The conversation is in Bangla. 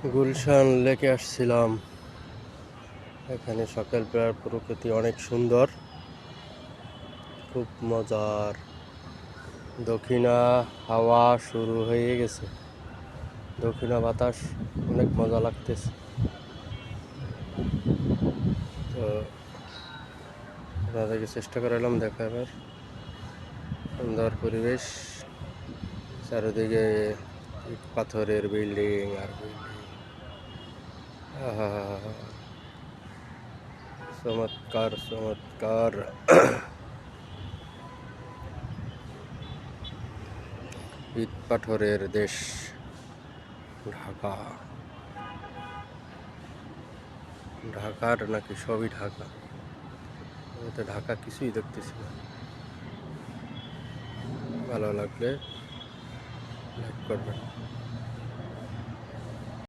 গুলশান লেকে আসছিলাম। এখানে সকালবেলার প্রকৃতি অনেক সুন্দর, খুব মজার। দক্ষিণা হাওয়া শুরু হয়ে গেছে, দক্ষিণা বাতাস অনেক মজা লাগতেছে। তো আপনাদেরকে চেষ্টা করালাম দেখাবার। সুন্দর পরিবেশ, চারিদিকে ইট পাথরের বিল্ডিং আর বিল্ডিং। আহা, চমৎকার চমৎকার। ইট পাথরের দেশ ঢাকা। ঢাকার নাকি সবই ঢাকা, আমি তো ঢাকা কিছুই দেখতেছি না। ভালো লাগলে লাইক করবেন।